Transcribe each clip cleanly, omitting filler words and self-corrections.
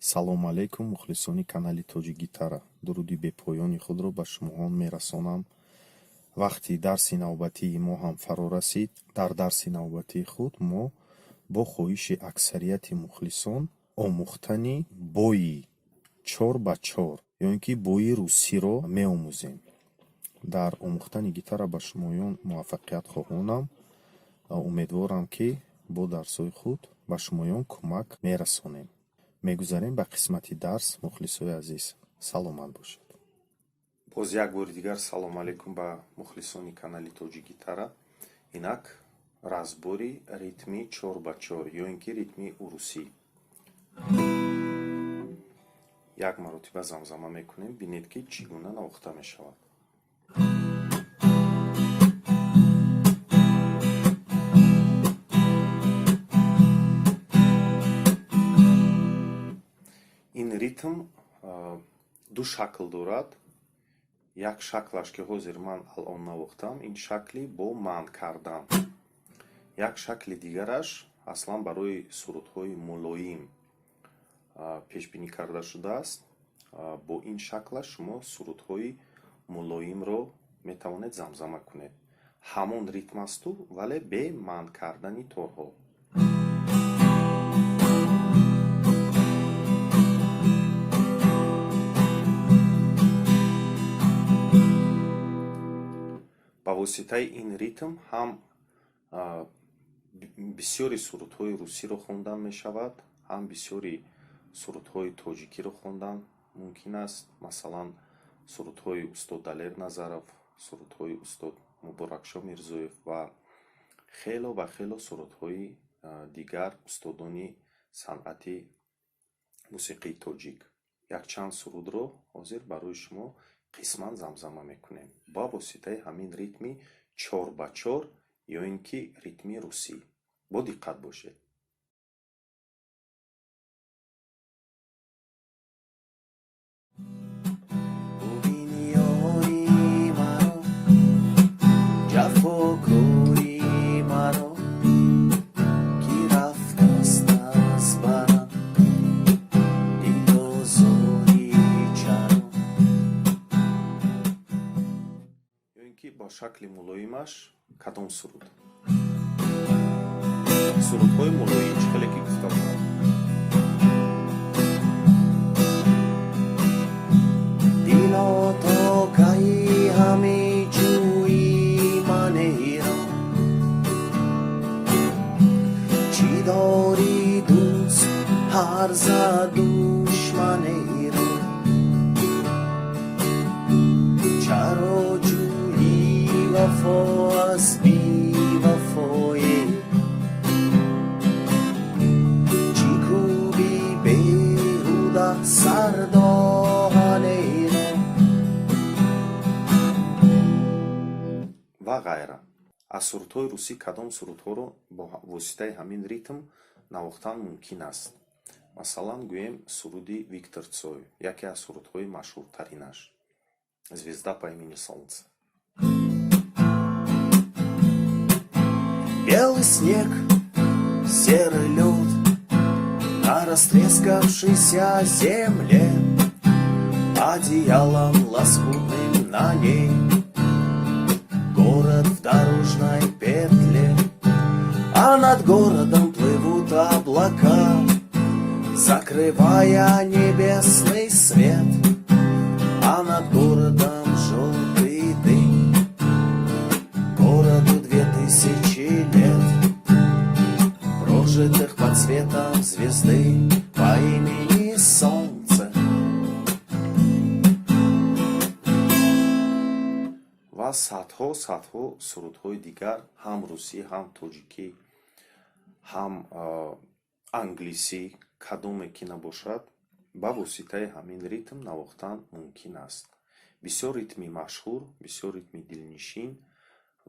салому алайкум мухлисони канали тоҷи гитара. дуруди бепоёни худро ба шумоҳон мерасонам. вақти дарси навбатии мо ҳам фаро расид. дар дарси навбатии худ мо бо хоҳиши аксарияти мухлисон омӯхтани бои 4x4 ё ин ки бои русиро меомӯзем. дар омӯхтани гитара ба шумоён муваффақият хоҳонам. умедворам ки бо дарсҳои худ ба шумоён кӯмак мерасонем. мегузарем ба қисмати дарс. мухлисои азиз, саломат бошед. боз як бори дигар салом алайкум ба мухлисони канали тоҷи гитара. инак разбори ритми 4x4 ё ин ки ритми урусӣ. як маротиба замзама мекунем. бинед ки чӣ гуна навохта мешавад. ин ритм ду шакл дорад. як шаклаш ки ҳозир ман алон навохтам, ин шакли бо манъ кардан. як шакли дигараш аслан барои сурудҳои мулоим пешбинӣ карда шудааст. бо ин шаклаш шумо сурудҳои мулоимро метавонед замзама кунед. ҳамон ритм асту, вале бе манъ кардани торҳо. ба воситаи ин ритм ҳам бисёри сурудҳои русиро хондан мешавад, ҳам бисёри сурудҳои тоҷикиро хондан мумкин аст. масалан сурудҳои устод Далер Назаров, сурудҳои устод Муборакшо Мирзоев ва хело ва хело сурудҳои дигар устодони санъати мусиқии тоҷик. якчанд сурудро ҳозир барои шумо қисман замзама мекунем ба воситаи ҳамин ритми 4x4 ё ин ки ритми русӣ. бо диққат бошед. با شکل ملایمش کدام سرود؟ سرودهای ملایم خیلی که گفتم. دیلا تا کی همی جویی من ایران، چی داری دوست هر زد دشمن ایران، چرا وفا از بی وفایی، چی کوبی بیهوده سرداهن ایران و غیره. аз сурудҳои русӣ кадом сурудҳоро бо воситаи ҳамин ритм навохтан мумкин аст? масалан гӯем суруди Виктор Цой, яке аз сурудҳои машҳуртаринаш, звезда по имени Солнце. Белый снег, серый лед на растрескавшейся земле, одеялом лоскутным на ней город в дорожной петле, а над городом плывут облака, закрывая небесный свет, а над городом желтый дым. Городу 2000 лет, прожитых под светом звезды по имени Солнце. ва садҳо сурудҳои дигар, ҳам русӣ, ҳам тоҷикӣ, ҳам англисӣ, кадоме ки набошад, ба воситаи ҳамин ритм навохтан мумкин аст. бисёр ритми машҳур, бисёр ритми дилнишин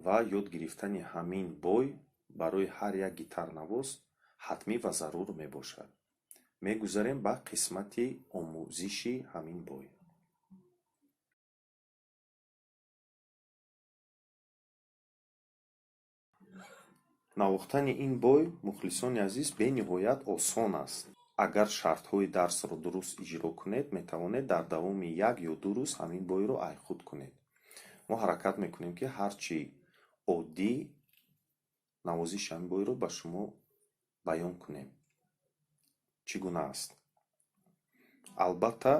ва ёд гирифтани ҳамин бой барои ҳар як гитарнавоз ҳатмӣ ва зарур мебошад. мегузарем ба қисмати омӯзиши ҳамин бой. навохтани ин бой, мухлисони азиз, бениҳоят осон аст. агар шартҳои дарсро дуруст иҷро кунед, метавонед дар давоми 1 ё 2 рӯз ҳамин бойро айхуд кунед. мо ҳаракат мекунем ки ҳарчи оддӣ навозиши ҳамин бойро ба шумо баён кунем. Чӣ гуна аст? Албатта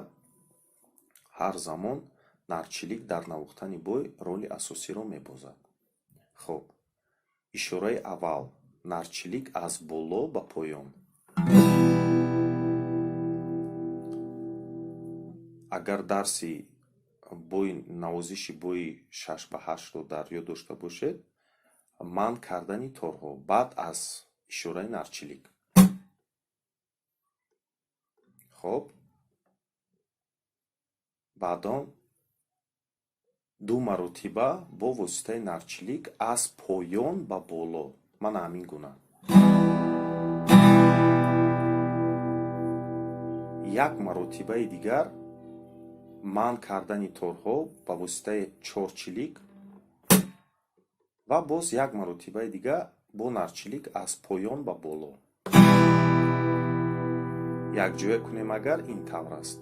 ҳар замон нарчилик дар навохтани бой роли асосиро мебозад. хуб, ишораи аввал, нарчилик аз боло ба поён. агар дарси навозиши бои 6 ба 8ро дар ёд дошта бошед, манъ кардани торҳо баъд аз ишораи нарчилик. хуб, баъдон 2 маротиба бо воситаи нарчилик аз поён ба боло, мана ҳамин гуна. як маротибаи дигар манъ кардани торҳо ба воситаи чорчилик ва боз як маротибаи дигар бо нарчилик аз поён ба боло. якҷоя кунем агар ин тавр аст.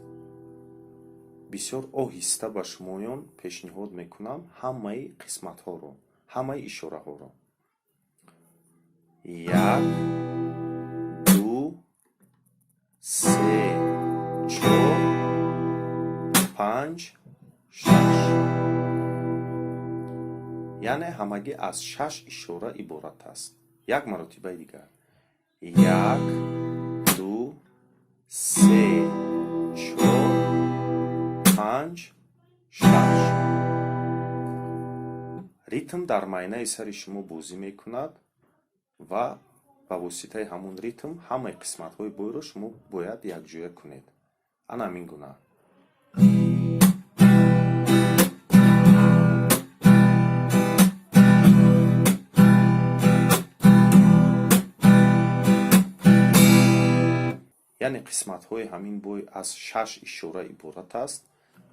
бисёр оҳиста ба шумоён пешниҳод мекунам ҳамаи қисматҳоро, ҳамаи ишораҳоро. 1 2 3 4 5 6. яъне ҳамагӣ аз 6 ишора иборат аст. як маротибаи дигар. 1 2 3 4 5 6. ритм дар майнаи сари шумо бозӣ мекунад ва ба воситаи ҳамон ритм ҳамаи қисматҳои бойро шумо бояд якҷоя кунед. ана ҳамин гуна. яъне қисматҳои ҳамин бой аз 6 ишора иборат аст,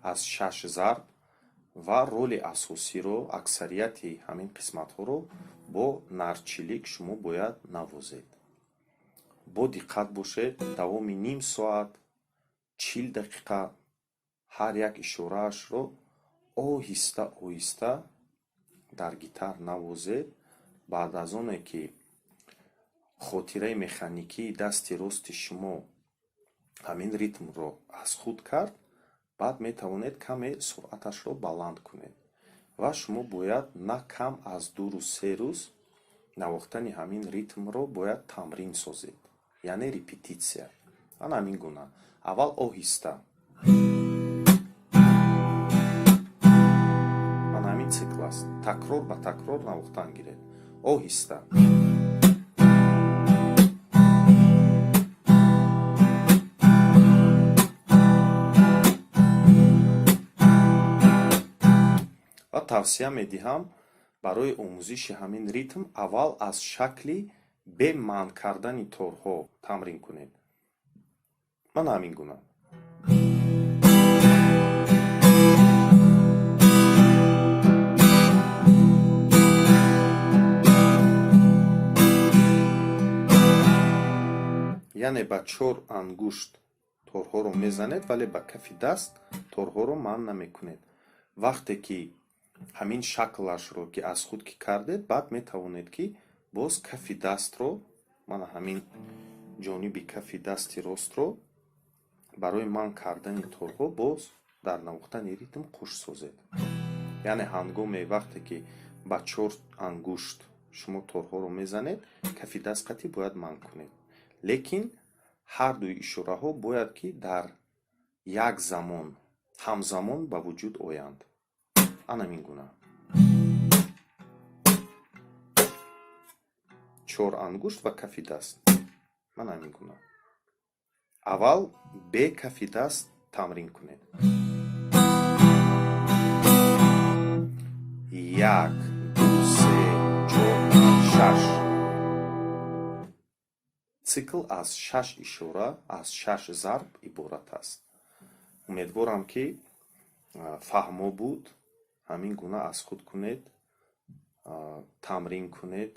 аз 6 зарб, ва роли асосиро, аксарияти ҳамин қисматҳоро бо нарчилик шумо бояд навозед. бо диққат бошед, давоми ним соат 40 дақиқа ҳар як ишораашро оҳиста оҳиста дар гитар навозед. баъд аз оне ки хотираи механикии дасти рости шумо ҳамин ритмро аз худ кард, баъд метавонед каме суръаташро баланд кунед ва шумо бояд на кам аз 2 рӯз 3 рӯз навохтани ҳамин ритмро бояд тамрин созед, яъне репетитсия. ана ҳамин гуна. аввал оҳиста. ана ҳамин цикл аст. такрор ба такрор навохтан гиред. оҳиста. тавсия медиҳам барои омӯзиши ҳамин ритм аввал аз шакли бе манъ кардани торҳо тамрин кунед. мана ҳамин гуна. яъне ба 4 ангушт торҳоро мезанед, вале ба кафи даст торҳоро манъ намекунед. вақте ки ҳамин шаклашро ки аз худ ки кардед, баъд метавонед ки боз кафи дастро, мана ҳамин ҷониби кафи дасти ростро барои манъ кардани торҳо боз дар навохтани ритм қуш созед. яъне ҳангоме вақте ки ба 4 ангушт шумо торҳоро мезанед, кафи даст қатӣ бояд манъ кунед. лекин ҳар дуи ишораҳо бояд ки дар як замон ҳамзамон ба вуҷуд оянд. ана ҳамин гуна. 4 ангушт ва кафи даст. мана ҳамин гуна. аввал бе кафи даст тамрин кунед. 1 2 3 4 5 6. цикл аз 6 ишора, аз 6 зарб иборат аст. умедворам ки фаҳмо буд. ҳамин гуна аз худ кунед, тамрин кунед.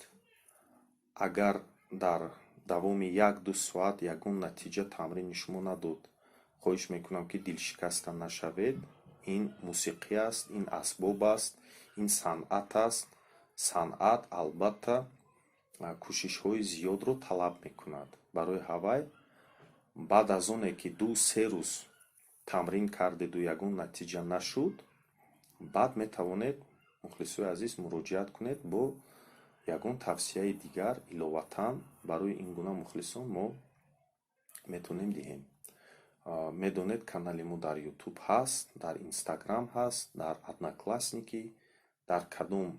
агар дар давоми 1-2 соат ягон натиҷа тамрини шумо надод. хоҳиш мекунам ки дилшикаста нашавед. ин мусиқӣ аст, ин асбоб аст, ин санъат аст. санъат албатта кӯшишҳои зиёдро талаб мекунад. барои ҳавай баъд аз оне ки 2-3 рӯз тамрин кардеду ягон натиҷа нашуд, баъд метавонед мухлисои азиз муроҷиат кунед бо ягон тавсияи дигар иловатан. барои ин гуна мухлисон мо метавонем диҳем. медонед канали мо дар ютуб ҳаст, дар инстаграм ҳаст, дар одноклассники, дар кадом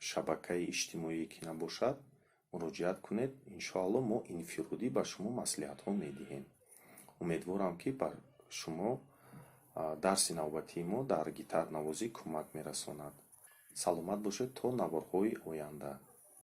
шабакаи иҷтимоие ки набошад муроҷиат кунед. иншоалло мо инфиродӣ ба шумо маслиҳатҳо медиҳем. умедворам ки ба шумо дарси навбатии мо дар гитарнавозӣ кӯмак мерасонад. саломат бошед то наворҳои оянда.